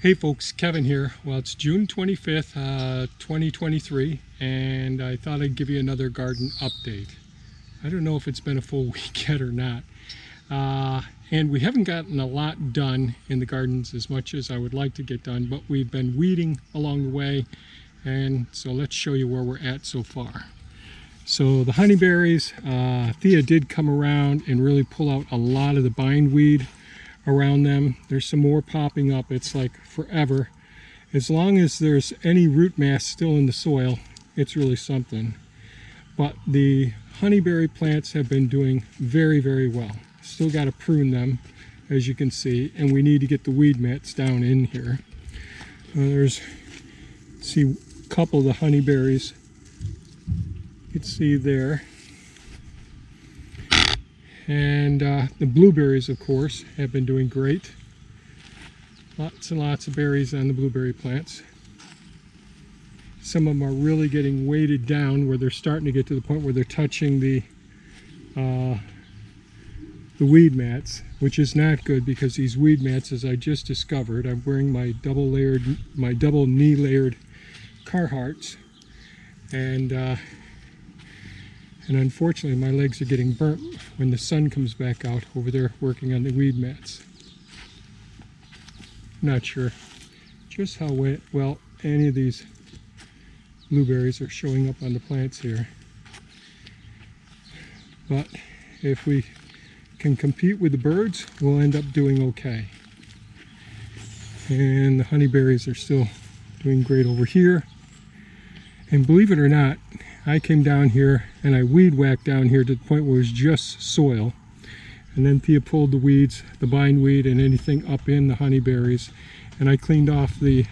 Hey folks, Kevin here. Well, it's June 25th, 2023, and I thought I'd give you another garden update. I don't know if it's been a full week yet or not. And we haven't gotten a lot done in the gardens as much as I would like to get done, but we've been weeding along the way, and so let's show you where we're at so far. So the honeyberries, Thea did come around and really pull out a lot of the bindweed around them. There's some more popping up. It's like forever. As long as there's any root mass still in the soil, it's really something. But the honeyberry plants have been doing very, very well. Still got to prune them, as you can see, and we need to get the weed mats down in here. See a couple of the honeyberries. You can see there. And the blueberries, of course, have been doing great. Lots and lots of berries on the blueberry plants. Some of them are really getting weighted down, where they're starting to get to the point where they're touching the weed mats, which is not good, because these weed mats, as I just discovered, I'm wearing my double knee layered Carhartts, and unfortunately my legs are getting burnt when the sun comes back out over there working on the weed mats. Not sure just how well any of these blueberries are showing up on the plants here. But if we can compete with the birds, we'll end up doing okay. And the honeyberries are still doing great over here. And believe it or not, I came down here and I weed whacked down here to the point where it was just soil. And then Thea pulled the weeds, the bindweed, and anything up in the honeyberries. And I cleaned off the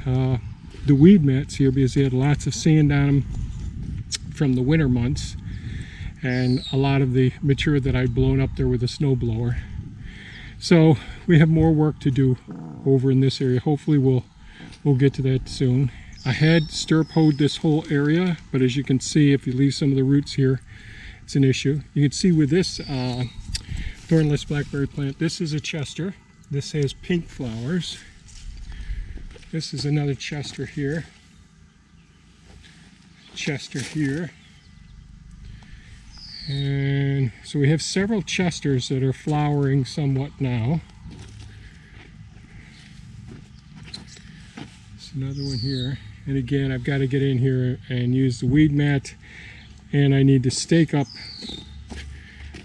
weed mats here because they had lots of sand on them from the winter months. And a lot of the material that I'd blown up there with a snowblower. So we have more work to do over in this area. Hopefully we'll get to that soon. I had stirrup hoed this whole area, but as you can see, if you leave some of the roots here, it's an issue. You can see with this thornless blackberry plant, this is a Chester. This has pink flowers. This is another Chester here. Chester here. And so we have several Chesters that are flowering somewhat now. There's another one here. And again, I've got to get in here and use the weed mat, and I need to stake up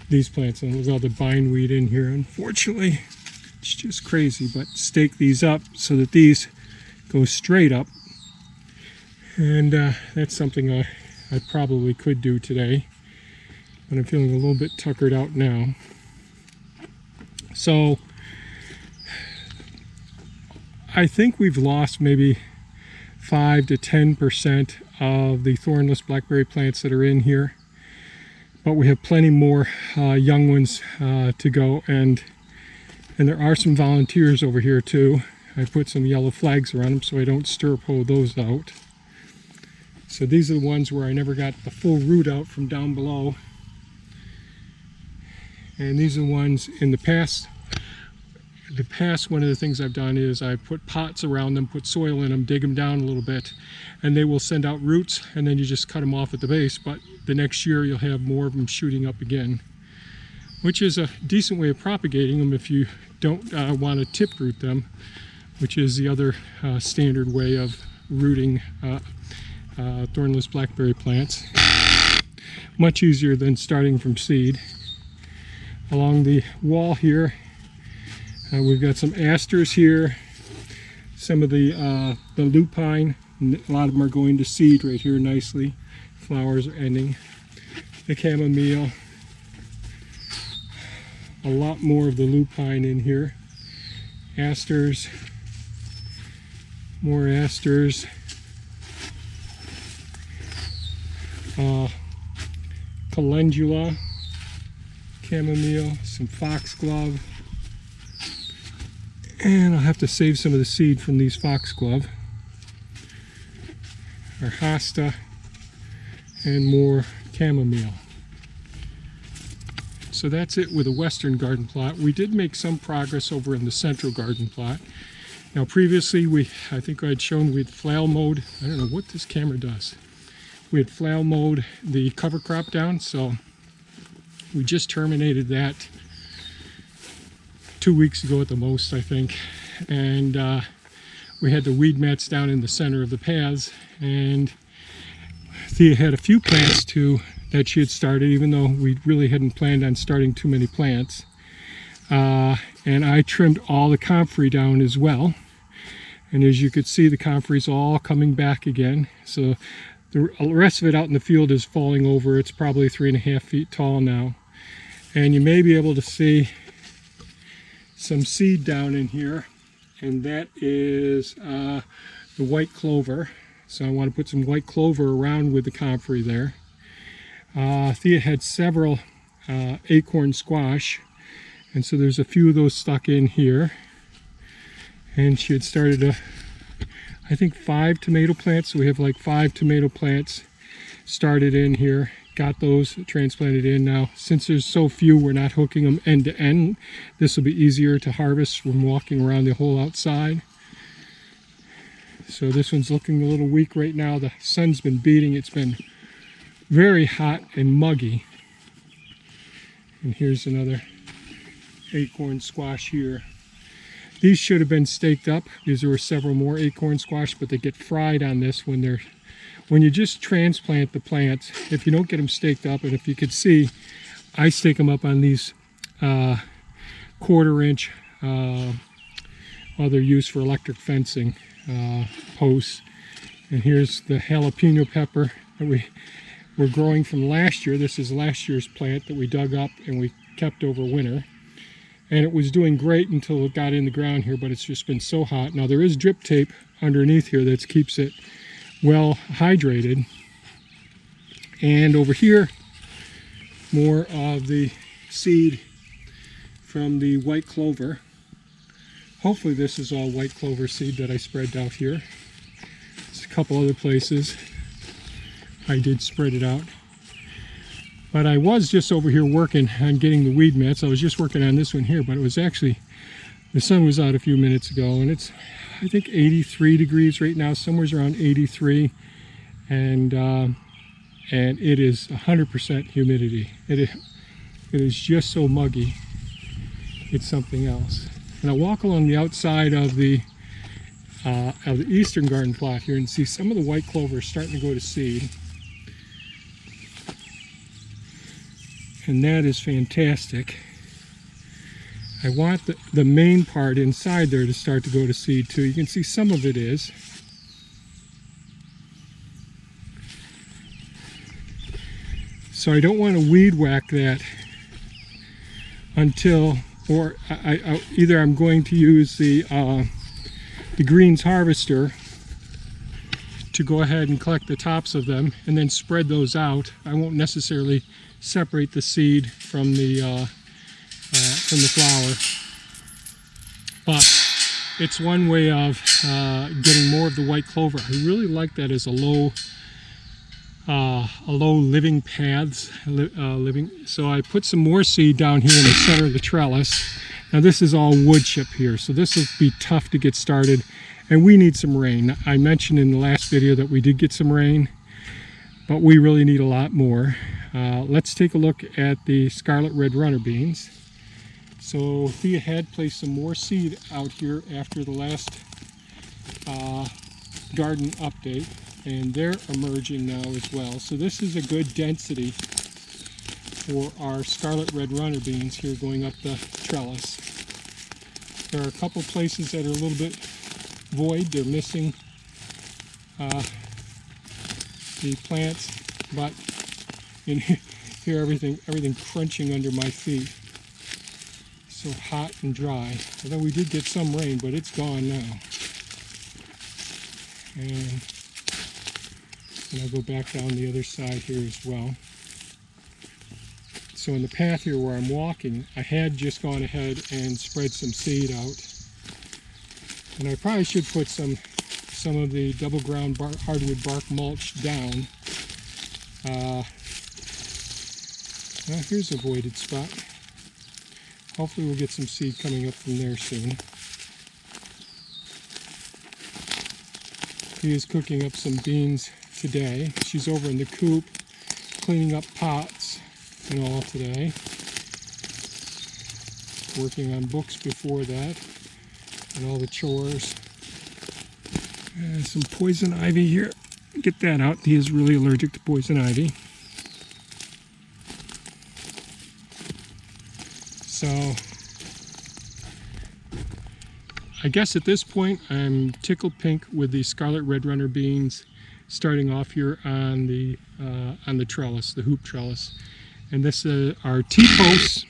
these plants. And there's all the bindweed in here. Unfortunately, it's just crazy, but stake these up so that these go straight up. And that's something I probably could do today, but I'm feeling a little bit tuckered out now. So I think we've lost maybe 5 to 10% of the thornless blackberry plants that are in here, but we have plenty more young ones to go, and there are some volunteers over here too. I put some yellow flags around them so I don't stirrup hoe those out. So these are the ones where I never got the full root out from down below, and these are the ones in the past. One of the things I've done is I put pots around them, put soil in them, dig them down a little bit, and they will send out roots, and then you just cut them off at the base. But the next year you'll have more of them shooting up again, which is a decent way of propagating them if you don't want to tip root them, which is the other standard way of rooting thornless blackberry plants. Much easier than starting from seed. Along the wall here, we've got some asters here, some of the lupine. A lot of them are going to seed right here nicely. Flowers are ending. The chamomile. A lot more of the lupine in here. Asters. More asters. Calendula. Chamomile. Some foxglove. And I'll have to save some of the seed from these foxglove. Our hosta and more chamomile. So that's it with the western garden plot. We did make some progress over in the central garden plot. Now previously I think I had shown we'd flail mowed. I don't know what this camera does. We had flail mowed the cover crop down, so we just terminated that 2 weeks ago at the most, I think. And we had the weed mats down in the center of the paths, and Thea had a few plants too that she had started, even though we really hadn't planned on starting too many plants. And I trimmed all the comfrey down as well. And as you could see, the comfrey's all coming back again. So the rest of it out in the field is falling over. It's probably 3.5 feet tall now. And you may be able to see some seed down in here. And that is the white clover. So I want to put some white clover around with the comfrey there. Thea had several acorn squash. And so there's a few of those stuck in here. And she had started I think 5 tomato plants. So we have like 5 tomato plants started in here. Got those transplanted in now. Since there's so few, we're not hooking them end to end. This will be easier to harvest when walking around the whole outside. So this one's looking a little weak right now. The sun's been beating. It's been very hot and muggy. And here's another acorn squash here. These should have been staked up because there were several more acorn squash, but they get fried on this when you just transplant the plants. If you don't get them staked up, and if you could see, I stake them up on these 1/4 inch, well, they're used for electric fencing posts. And here's the jalapeno pepper that we're growing from last year. This is last year's plant that we dug up and we kept over winter. And it was doing great until it got in the ground here, but it's just been so hot. Now there is drip tape underneath here that keeps it well hydrated. And over here, more of the seed from the white clover. Hopefully this is all white clover seed that I spread out here. There's a couple other places I did spread it out. But I was just over here working on getting the weed mats. I was just working on this one here, but it was actually, the sun was out a few minutes ago, and it's, I think, 83 degrees right now, somewhere around 83, and it is 100% humidity. It is just so muggy. It's something else. And I'll walk along the outside of the eastern garden plot here and see some of the white clover starting to go to seed. And that is fantastic. I want the main part inside there to start to go to seed too. You can see some of it is. So I don't want to weed whack that until, or either I'm going to use the greens harvester to go ahead and collect the tops of them and then spread those out. I won't necessarily separate the seed from the flower, but it's one way of getting more of the white clover. I really like that as a low living paths living. So I put some more seed down here in the center of the trellis. Now this is all wood chip here, so this will be tough to get started, and we need some rain. I mentioned in the last video that we did get some rain, but we really need a lot more. Let's take a look at the scarlet red runner beans. So Thea had placed some more seed out here after the last garden update, and they're emerging now as well. So this is a good density for our scarlet red runner beans here going up the trellis. There are a couple places that are a little bit void. They're missing the plants, but in here everything crunching under my feet. So hot and dry. Although we did get some rain, but it's gone now. And I'll go back down the other side here as well. So in the path here where I'm walking, I had just gone ahead and spread some seed out. And I probably should put some of the double ground hardwood bark mulch down. Well, here's a voided spot. Hopefully we'll get some seed coming up from there soon. He is cooking up some beans today. She's over in the coop cleaning up pots and all today. Working on books before that and all the chores. Some poison ivy here. Get that out. He is really allergic to poison ivy. So I guess at this point I'm tickled pink with the Scarlet Red Runner beans starting off here on the trellis, the hoop trellis. And this is our T-posts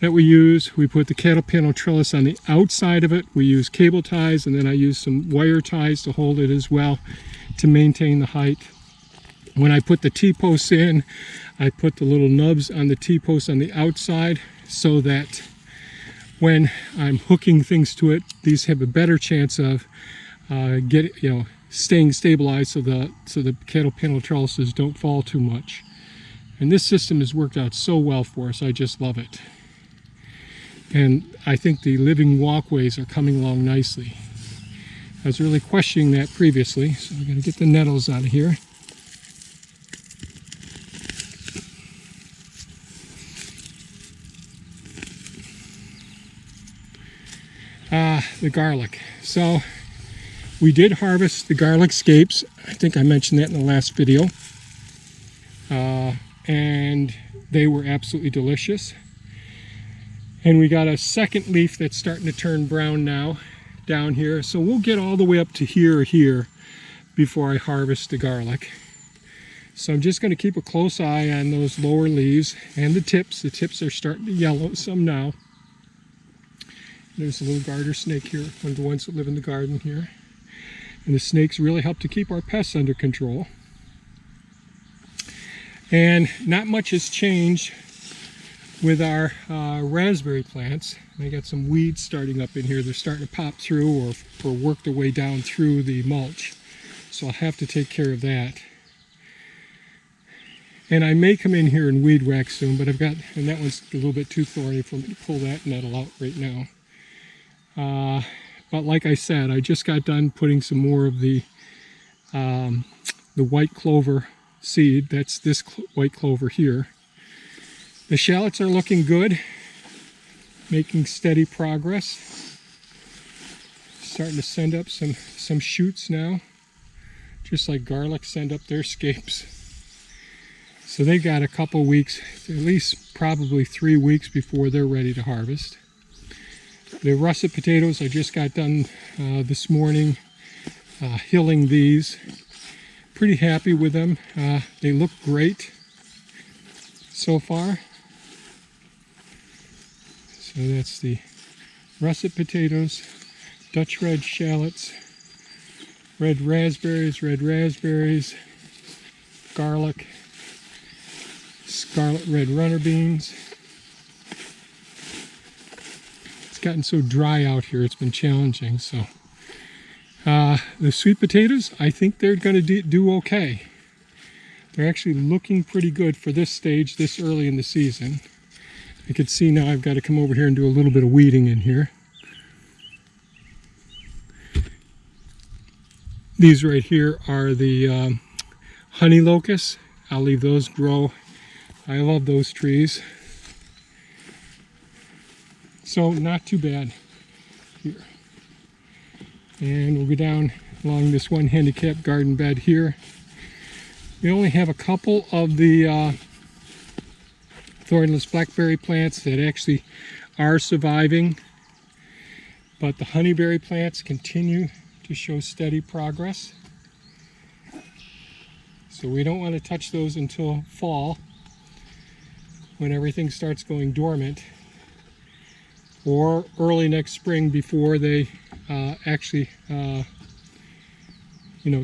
that we use. We put the cattle panel trellis on the outside of it. We use cable ties, and then I use some wire ties to hold it as well to maintain the height. When I put the T-posts in, I put the little nubs on the T-posts on the outside so that when I'm hooking things to it, these have a better chance of staying stabilized so the cattle panel trellises don't fall too much. And this system has worked out so well for us. I just love it. And I think the living walkways are coming along nicely. I was really questioning that previously, so I'm going to get the nettles out of here. The garlic. So we did harvest the garlic scapes. I think I mentioned that in the last video. And they were absolutely delicious. And we got a second leaf that's starting to turn brown now down here. So we'll get all the way up to here before I harvest the garlic. So I'm just going to keep a close eye on those lower leaves and the tips. The tips are starting to yellow some now. There's a little garter snake here, one of the ones that live in the garden here. And the snakes really help to keep our pests under control. And not much has changed with our raspberry plants. I got some weeds starting up in here. They're starting to pop through or work their way down through the mulch. So I'll have to take care of that. And I may come in here and weed whack soon, but and that one's a little bit too thorny for me to pull that nettle out right now. But like I said, I just got done putting some more of the white clover seed. That's this white clover here. The shallots are looking good, making steady progress. Starting to send up some shoots now, just like garlic send up their scapes. So they've got a couple weeks, at least probably 3 weeks before they're ready to harvest. The russet potatoes, I just got done this morning hilling these. Pretty happy with them. They look great so far. So that's the russet potatoes, Dutch red shallots, red raspberries, garlic, Scarlet Red Runner beans. It's gotten so dry out here, it's been challenging. So the sweet potatoes, I think they're going to do okay. They're actually looking pretty good for this stage this early in the season. You can see now I've got to come over here and do a little bit of weeding in here. These right here are the honey locusts. I'll leave those grow. I love those trees. So not too bad here. And we'll go down along this one handicapped garden bed here. We only have a couple of the thornless blackberry plants that actually are surviving, but the honeyberry plants continue to show steady progress. So we don't want to touch those until fall, when everything starts going dormant, or early next spring before they actually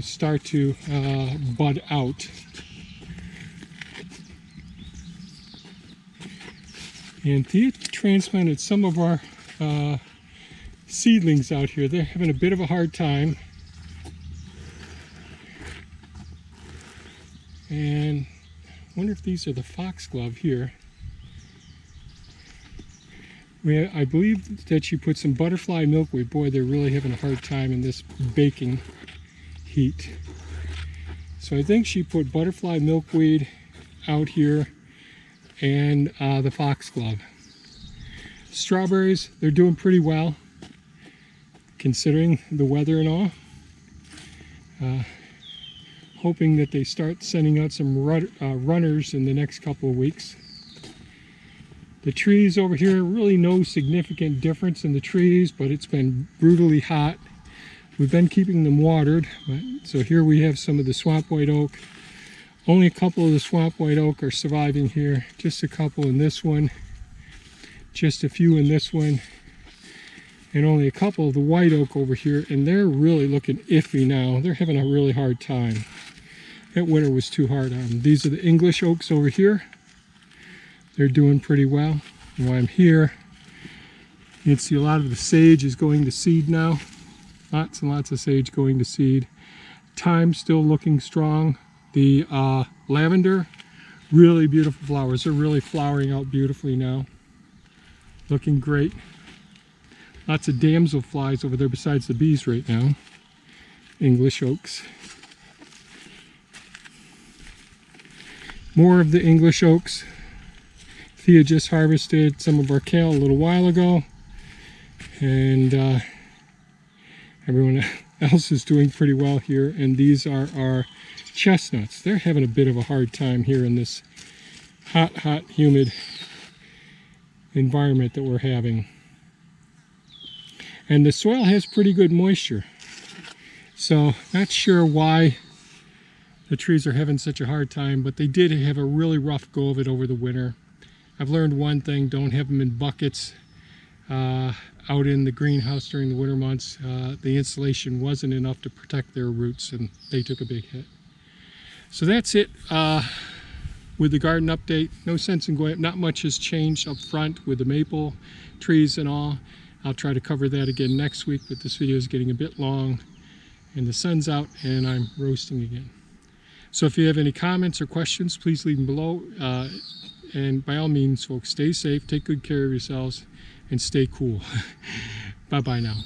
start to bud out. And Thea transplanted some of our seedlings out here. They're having a bit of a hard time. And I wonder if these are the foxglove here. I believe that she put some butterfly milkweed. Boy, they're really having a hard time in this baking heat. So I think she put butterfly milkweed out here and the foxglove. Strawberries, they're doing pretty well considering the weather and all. Hoping that they start sending out some runners in the next couple of weeks. The trees over here, really no significant difference in the trees, but it's been brutally hot. We've been keeping them watered. So here we have some of the swamp white oak. Only a couple of the swamp white oak are surviving here. Just a couple in this one. Just a few in this one. And only a couple of the white oak over here. And they're really looking iffy now. They're having a really hard time. That winter was too hard on them. These are the English oaks over here. They're doing pretty well. And while I'm here, you can see a lot of the sage is going to seed now. Lots and lots of sage going to seed. Thyme still looking strong. The lavender, really beautiful flowers. They're really flowering out beautifully now. Looking great. Lots of damselflies over there besides the bees right now. English oaks. More of the English oaks. Thea just harvested some of our kale a little while ago. And everyone else is doing pretty well here. And these are our chestnuts. They're having a bit of a hard time here in this hot, humid environment that we're having. And the soil has pretty good moisture. So not sure why the trees are having such a hard time, but they did have a really rough go of it over the winter. I've learned one thing: don't have them in buckets out in the greenhouse during the winter months. The insulation wasn't enough to protect their roots, and they took a big hit. So that's it with the garden update. No sense in going up. Not much has changed up front with the maple trees and all. I'll try to cover that again next week, but this video is getting a bit long and the sun's out and I'm roasting again. So if you have any comments or questions, please leave them below. And by all means, folks, stay safe, take good care of yourselves, and stay cool. Bye-bye now.